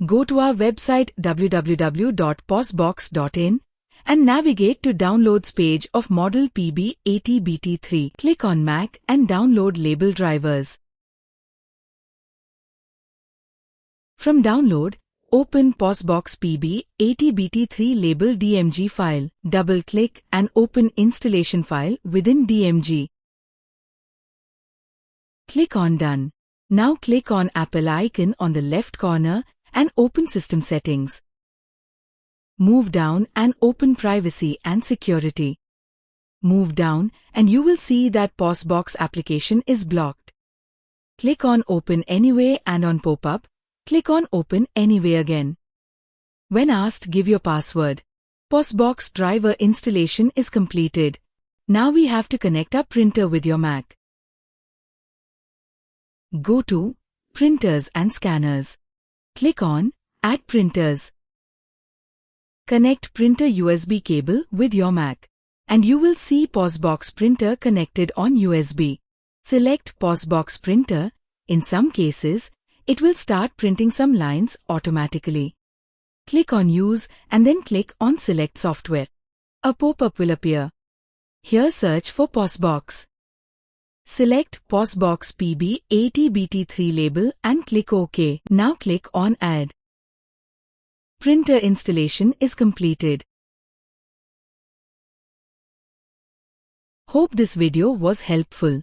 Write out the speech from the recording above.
Go to our website www.posbox.in and navigate to Downloads page of model PB80BT-3. Click on Mac and download label drivers. From Download, open PosBox PB80BT-3 label DMG file. Double-click and open installation file within DMG. Click on Done. Now click on Apple icon on the left corner and open System Settings. Move down and open Privacy and Security. Move down and you will see that PosBox application is blocked. Click on Open Anyway and on pop-up, click on Open Anyway again. When asked, give your password. PosBox driver installation is completed. Now we have to connect our printer with your Mac. Go to Printers and Scanners. Click on Add Printers. Connect printer USB cable with your Mac, and you will see PosBox printer connected on USB. Select PosBox printer. In some cases, it will start printing some lines automatically. Click on Use and then click on Select Software. A pop-up will appear. Here search for PosBox. Select PosBox PB80BT-3 label and click OK. Now click on Add. Printer installation is completed. Hope this video was helpful.